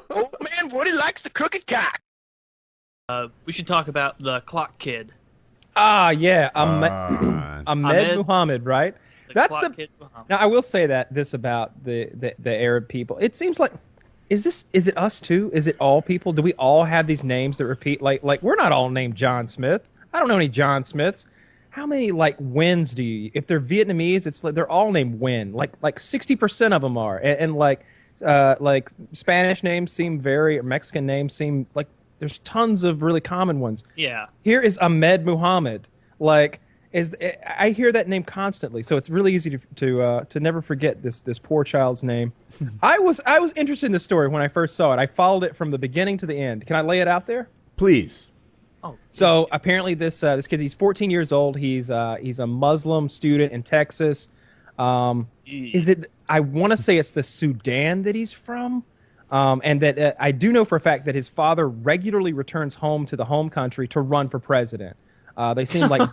Old man Woody likes the crooked cock. We should talk about the clock kid. Ah, yeah, Ahmed Muhammad, right? That's the kid Muhammad. Now I will say this about the Arab people. It seems like is it us too? Is it all people? Do we all have these names that repeat? Like we're not all named John Smith. I don't know any John Smiths. How many like Wins do you? If they're Vietnamese, it's like they're all named Win. Like 60% of them are, and like Spanish names seem or Mexican names seem like there's tons of really common ones. Yeah. Here is Ahmed Muhammad. Like I hear that name constantly, so it's really easy to never forget this poor child's name. I was interested in this story when I first saw it. I followed it from the beginning to the end. Can I lay it out there? Please. Oh. So apparently this kid, he's 14 years old. He's a Muslim student in Texas. Is it? I want to say it's the Sudan that he's from, and that I do know for a fact that his father regularly returns home to the home country to run for president. They seem like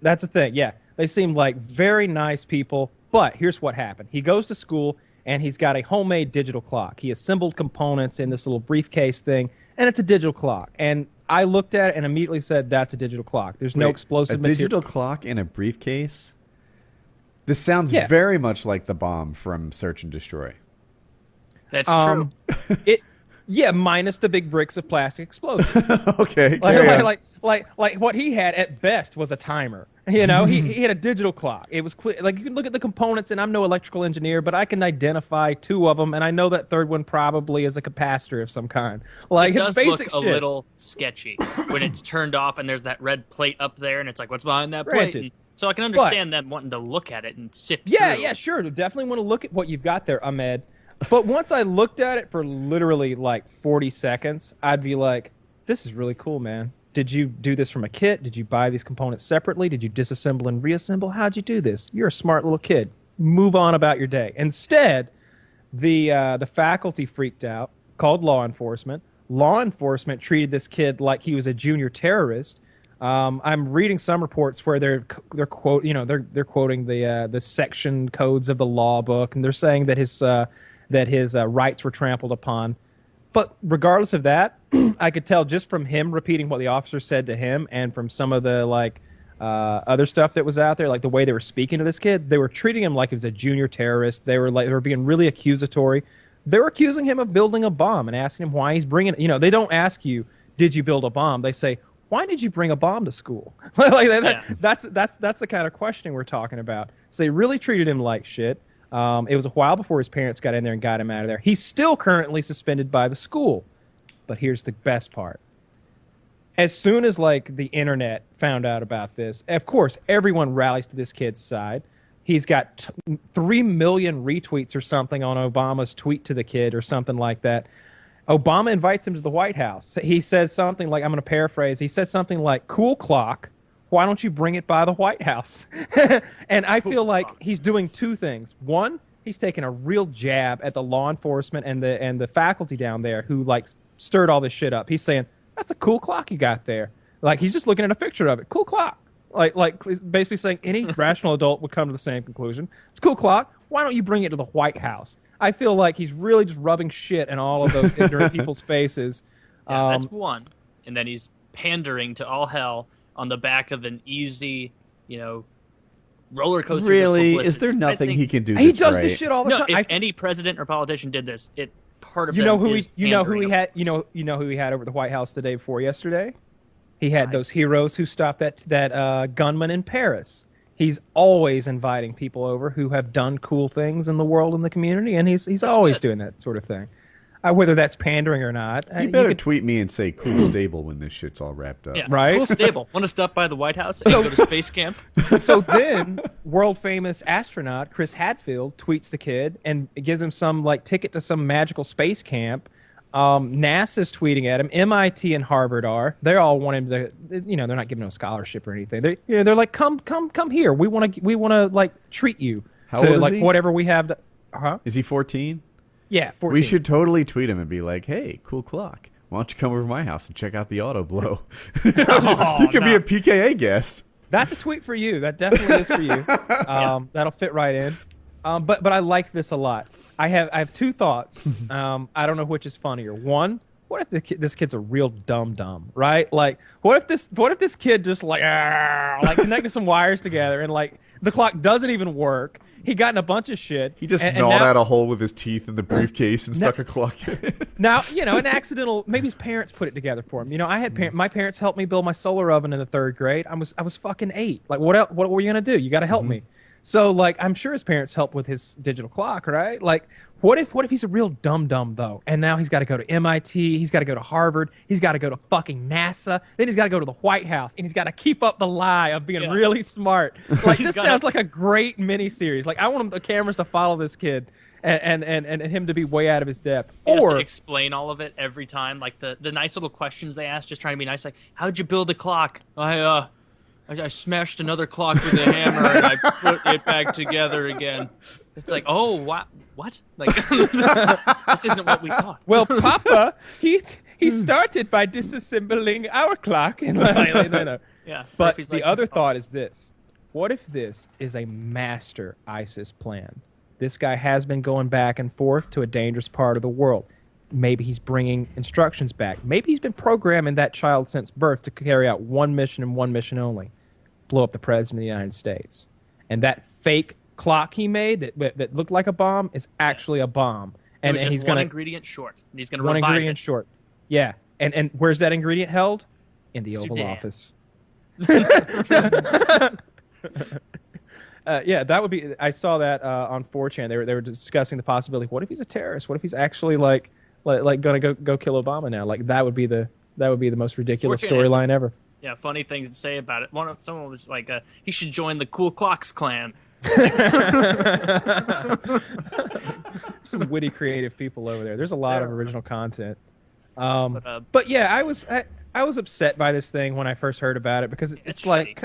that's the thing. Yeah, they seem like very nice people. But here's what happened. He goes to school and he's got a homemade digital clock. He assembled components in this little briefcase thing, and it's a digital clock. And I looked at it and immediately said, that's a digital clock. There's no explosive material. A digital clock in a briefcase? This sounds very much like the bomb from Search and Destroy. That's true. Minus the big bricks of plastic explosion. Okay. Like what he had at best was a timer. You know, he had a digital clock. It was clear. Like you can look at the components, and I'm no electrical engineer, but I can identify two of them, and I know that third one probably is a capacitor of some kind. Like it does it's basic look shit. A little sketchy when it's turned off, and there's that red plate up there, and it's like, what's behind that plate? And so I can understand them wanting to look at it and sift through. Yeah, sure. Definitely want to look at what you've got there, Ahmed. But once I looked at it for literally like 40 seconds, I'd be like, this is really cool, man. Did you do this from a kit? Did you buy these components separately? Did you disassemble and reassemble? How'd you do this? You're a smart little kid. Move on about your day. Instead, the faculty freaked out, called law enforcement. Law enforcement treated this kid like he was a junior terrorist. I'm reading some reports where they're quoting the section codes of the law book, and they're saying that his rights were trampled upon. But regardless of that, I could tell just from him repeating what the officer said to him, and from some of the other stuff that was out there, like the way they were speaking to this kid, they were treating him like he was a junior terrorist. They were being really accusatory. They were accusing him of building a bomb and asking him why he's bringing it. You know, they don't ask you, did you build a bomb? They say, why did you bring a bomb to school? That's the kind of questioning we're talking about. So they really treated him like shit. It was a while before his parents got in there and got him out of there. He's still currently suspended by the school. But here's the best part. As soon as the internet found out about this, of course, everyone rallies to this kid's side. He's got 3 million retweets or something on Obama's tweet to the kid or something like that. Obama invites him to the White House. He says something like, I'm going to paraphrase, he said something like, cool clock, why don't you bring it by the White House? And I feel like he's doing two things. One, he's taking a real jab at the law enforcement and the faculty down there who stirred all this shit up. He's saying, that's a cool clock you got there. Like, he's just looking at a picture of it. Cool clock. Like basically saying any rational adult would come to the same conclusion. It's a cool clock. Why don't you bring it to the White House? I feel like he's really just rubbing shit in all of those ignorant people's faces. Yeah, that's one. And then he's pandering to all hell on the back of an easy, roller coaster. Really? Is there nothing he can do? He does this shit all the time. If any president or politician did this, part of who he had over the White House the day before yesterday? He had those heroes who stopped that gunman in Paris. He's always inviting people over who have done cool things in the world and the community, and he's always doing that sort of thing. Whether that's pandering or not. You better tweet me and say cool stable when this shit's all wrapped up. Yeah, right? Cool stable. Want to stop by the White House and go to space camp? So then, world-famous astronaut Chris Hadfield tweets the kid and gives him some ticket to some magical space camp. NASA's tweeting at him. MIT and Harvard are. They all want him to. They're not giving him a scholarship or anything. They're like, come here. We want to treat you. How old is he? Whatever we have. Is he 14? Yeah, 14. We should totally tweet him and be like, hey, cool clock. Why don't you come over to my house and check out the auto blow? You could be a PKA guest. That's a tweet for you. That definitely is for you. That'll fit right in. But I liked this a lot. I have two thoughts. I don't know which is funnier. One, what if this kid's a real dumb, right? Like, what if this kid just like connected some wires together and like the clock doesn't even work? He got in a bunch of shit. He just gnawed out a hole with his teeth in the briefcase and stuck a clock in it. Now, an accidental. Maybe his parents put it together for him. I had my parents helped me build my solar oven in the 3rd grade. I was fucking 8. Like, what were you gonna do? You got to help me. So, like, I'm sure his parents helped with his digital clock, right? Like, what if he's a real dumb though, and now he's got to go to MIT, he's got to go to Harvard, he's got to go to fucking NASA, then he's got to go to the White House, and he's got to keep up the lie of being really smart. Like, this sounds like a great miniseries. Like, I want the cameras to follow this kid and him to be way out of his depth. He has to explain all of it every time, like the nice little questions they ask, just trying to be nice. Like, how'd you build the clock? I smashed another clock with a hammer and I put it back together again. It's like, oh, what? Like, this isn't what we thought. Well, Papa, he started by disassembling our clock. And no. Yeah. But the other thought is this. What if this is a master ISIS plan? This guy has been going back and forth to a dangerous part of the world. Maybe he's bringing instructions back. Maybe he's been programming that child since birth to carry out one mission and one mission only. Blow up the president of the United States. And that fake clock he made that looked like a bomb is actually a bomb. And he's one ingredient short. And he's going to revise one ingredient short. Yeah. And where's that ingredient held? In the Oval Office. Yeah, that would be. I saw that on 4chan. They were discussing the possibility. What if he's a terrorist? What if he's actually like going to go kill Obama now? Like that would be the most ridiculous storyline ever. Yeah, funny things to say about it. Someone was like, he should join the Cool Clocks clan. Some witty, creative people over there. There's a lot of original content. But yeah, I was upset by this thing when I first heard about it because it's like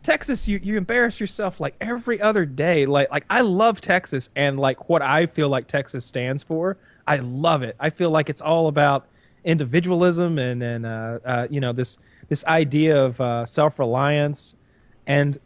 Texas. You embarrass yourself like every other day. Like I love Texas and like what I feel like Texas stands for. I love it. I feel like it's all about individualism and this idea of self-reliance. And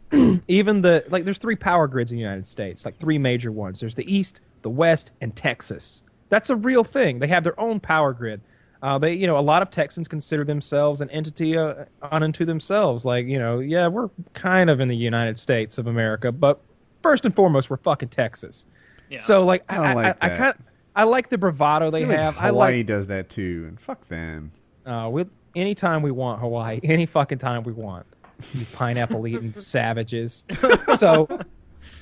even there's 3 power grids in the United States, like 3 major ones. There's the East, the West, and Texas. That's a real thing. They have their own power grid. A lot of Texans consider themselves an entity unto themselves. Like, we're kind of in the United States of America, but first and foremost, we're fucking Texas. Yeah. So, like, I like the bravado they have. Hawaii does that too, and fuck them. Anytime we want Hawaii, any fucking time we want. You pineapple-eating savages.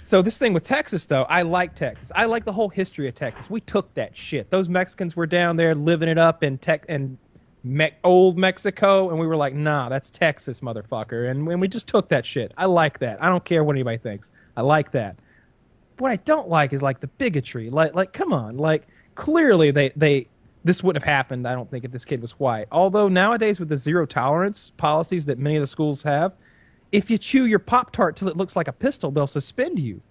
So this thing with Texas, though, I like Texas. I like the whole history of Texas. We took that shit. Those Mexicans were down there living it up in old Mexico, and we were like, nah, that's Texas, motherfucker. And we just took that shit. I like that. I don't care what anybody thinks. I like that. What I don't like is, like, the bigotry. Like come on. Like, clearly this wouldn't have happened, I don't think, if this kid was white. Although nowadays with the zero-tolerance policies that many of the schools have, if you chew your Pop-Tart till it looks like a pistol, they'll suspend you.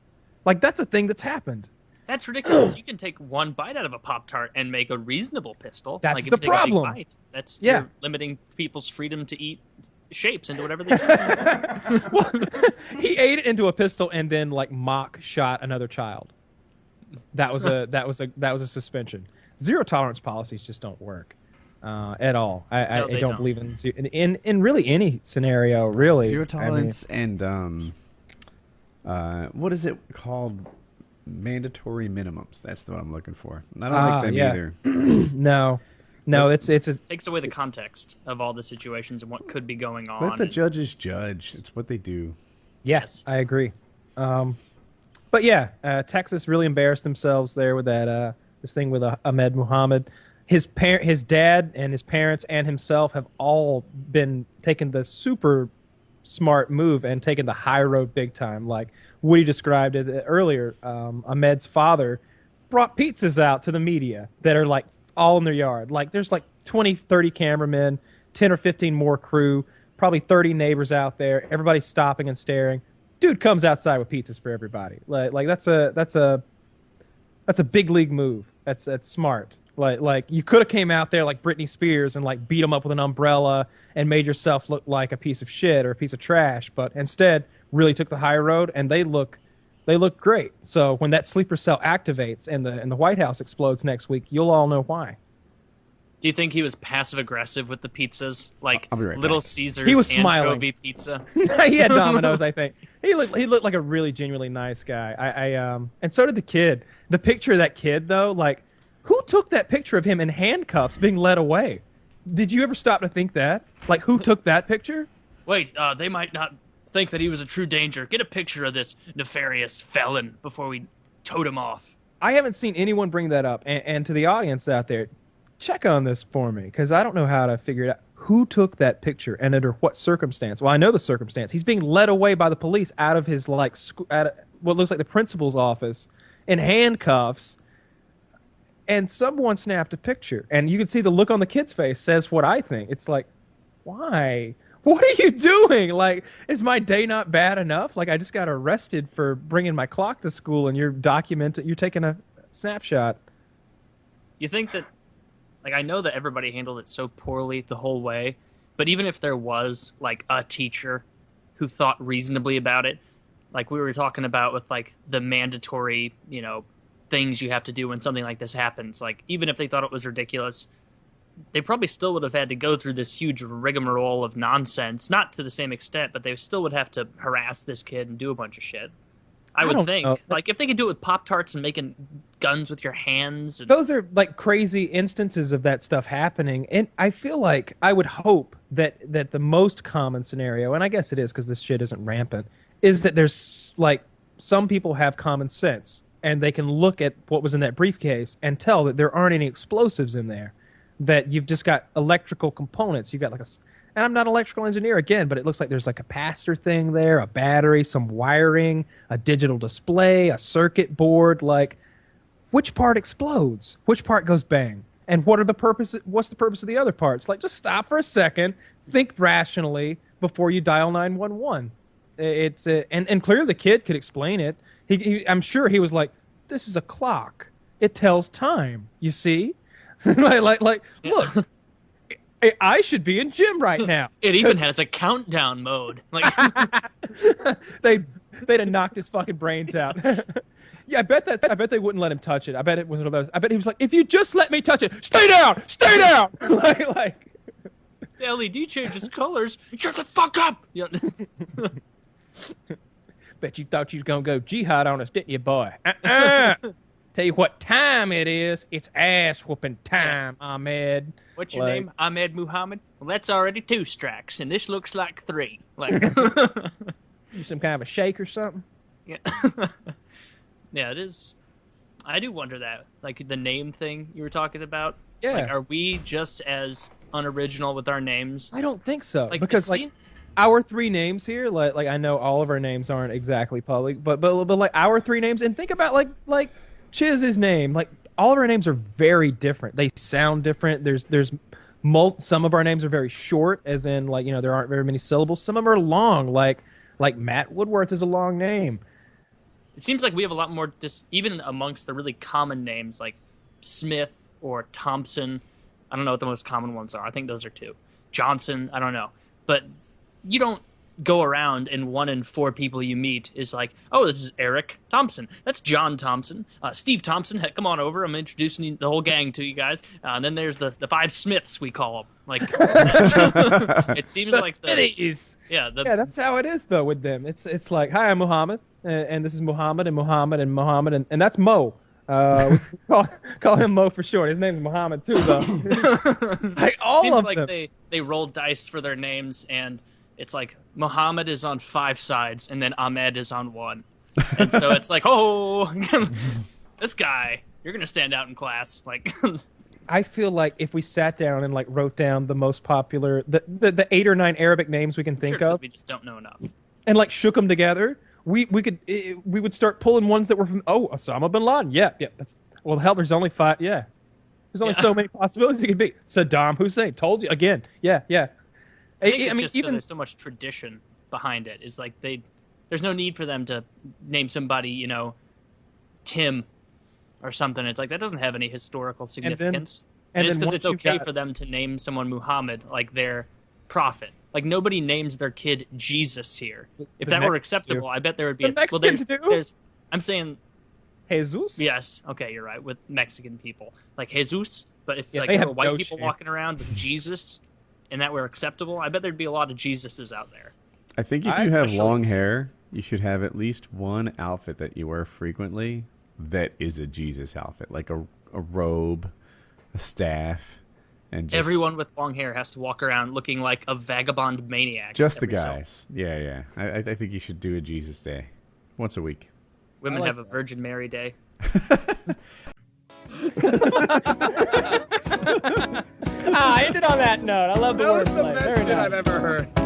Like, that's a thing that's happened. That's ridiculous. You can take one bite out of a Pop-Tart and make a reasonable pistol. That's like, the problem. You're limiting people's freedom to eat shapes into whatever they want. Well, he ate it into a pistol and then, like, mock shot another child. That was a suspension. Zero-tolerance policies just don't work at all. I don't believe in really any scenario, really. Zero-tolerance and what is it called? Mandatory minimums. That's what I'm looking for. I don't like them either. No, it takes away the context of all the situations and what could be going on. Let the judges judge. It's what they do. Yes, I agree. But yeah, Texas really embarrassed themselves there with that this thing with Ahmed Muhammad. His dad and his parents and himself have all been taking the super smart move and taking the high road big time. Like Woody described it earlier, Ahmed's father brought pizzas out to the media that are like all in their yard. Like there's like 20, 30 cameramen, 10 or 15 more crew, probably 30 neighbors out there. Everybody's stopping and staring. Dude comes outside with pizzas for everybody. Like that's a big league move. That's smart. Like you could have came out there like Britney Spears and like beat them up with an umbrella and made yourself look like a piece of shit or a piece of trash, but instead really took the high road, and they look They look great. So when that sleeper cell activates and the White House explodes next week, you'll all know why. Do you think he was passive aggressive with the pizzas, like I'll be right Little back. Caesars He was anchovy pizza? He had Domino's, I think. He looked like a really genuinely nice guy. And so did the kid. The picture of that kid, though, like, who took that picture of him in handcuffs being led away? Did you ever stop to think that? Like, who took that picture? Wait, they might not think that he was a true danger. Get a picture of this nefarious felon before we tote him off. I haven't seen anyone bring that up. And to the audience out there, check on this for me, because I don't know how to figure it out. Who took that picture and under what circumstance? Well, I know the circumstance. He's being led away by the police out of his, like, out of what looks like the principal's office in handcuffs. And someone snapped a picture. And you can see the look on the kid's face says what I think. It's like, why? What are you doing? Like, is my day not bad enough? Like, I just got arrested for bringing my clock to school, and you're taking a snapshot. You think that, like, I know that everybody handled it so poorly the whole way, but even if there was, like, a teacher who thought reasonably about it, like we were talking about with, like, the mandatory, you know, things you have to do when something like this happens, like, even if they thought it was ridiculous, they probably still would have had to go through this huge rigmarole of nonsense, not to the same extent, but they still would have to harass this kid and do a bunch of shit. I would think. know. Like, if they could do it with Pop-Tarts and making guns with your hands. And... Those are, like, crazy instances of that stuff happening. And I feel like I would hope that the most common scenario, and I guess it is because this shit isn't rampant, is that there's, like, some people have common sense, and they can look at what was in that briefcase and tell that there aren't any explosives in there, that you've just got electrical components. You've got, like, and I'm not an electrical engineer again, but it looks like there's like a capacitor thing there, a battery, some wiring, a digital display, a circuit board. Like, which part explodes? Which part goes bang? And what's the purpose of the other parts? Like, just stop for a second, think rationally before you dial 911. And clearly the kid could explain it. I'm sure he was like, this is a clock. It tells time. You see? like, look. I should be in gym right now. It even has a countdown mode. Like, they'd have knocked his fucking brains out. Yeah, I bet they wouldn't let him touch it. I bet it was one of those. I bet he was like, if you just let me touch it, stay down. like the LED changes colors. Shut the fuck up. Yeah. Bet you thought you was gonna go jihad on us, didn't you, boy? Tell you what time it is. It's ass whooping time, Ahmed. What's your name? Ahmed Muhammad? Well, that's already 2 strikes, and this looks like 3. Like, You some kind of a shake or something? yeah. Yeah, it is. I do wonder that. Like, the name thing you were talking about. Yeah. Like, are we just as unoriginal with our names? I don't think so. Like, because, like, our 3 names here, like I know all of our names aren't exactly public, but like our 3 names, and think about like Chiz's name. Like, all of our names are very different. They sound different. Some of our names are very short, as in, like, you know, there aren't very many syllables. Some of them are long, like Matt Woodworth is a long name. It seems like we have a lot more, even amongst the really common names, like Smith or Thompson. I don't know what the most common ones are. I think those are 2. Johnson, I don't know. But you don't go around and 1 in 4 people you meet is like, oh, this is Eric Thompson. That's John Thompson. Steve Thompson, heck, come on over. I'm introducing the whole gang to you guys. And then there's the 5 Smiths, we call them. Like, it seems the like Smithies. Yeah, that's how it is though with them. It's like, hi, I'm Muhammad, and this is Muhammad and Muhammad and Muhammad, and that's Mo. Call him Mo for short. His name's Muhammad too, though. Like, all seems of like them. they roll dice for their names, and it's like Muhammad is on 5 sides, and then Ahmed is on 1. And so it's like, oh, this guy, you're going to stand out in class. Like, I feel like if we sat down and, like, wrote down the most popular, the 8 or 9 Arabic names we can think sure, of, we just don't know enough, and, like, shook them together, we would start pulling ones that were from, Osama bin Laden. Yeah. That's, well, hell, there's only 5. Yeah. There's only so many possibilities it could be. Saddam Hussein. Told you again. Yeah. I think it's mean, just because there's so much tradition behind it. Is like there's no need for them to name somebody, you know, Tim or something. It's like that doesn't have any historical significance. And it's because it's okay for them to name someone Muhammad, like their prophet. Like, nobody names their kid Jesus here. If that were acceptable, I bet there would be. The Mexicans do. I'm saying Jesus? yes. Okay, you're right. With Mexican people, like Jesus, but if Yeah, like they there were have white no people shame. walking around with Jesus, and that were acceptable, I bet there'd be a lot of Jesuses out there. I think if you have especially- long hair, you should have at least one outfit that you wear frequently that is a Jesus outfit, like a robe, a staff, and just, Everyone with long hair has to walk around looking like a vagabond maniac. just the every so- guys. Yeah. I think you should do a Jesus day once a week. Women I like have a Virgin Mary Day. I ended on that note. I love the That was the wordplay. best Very shit nice. I've ever heard.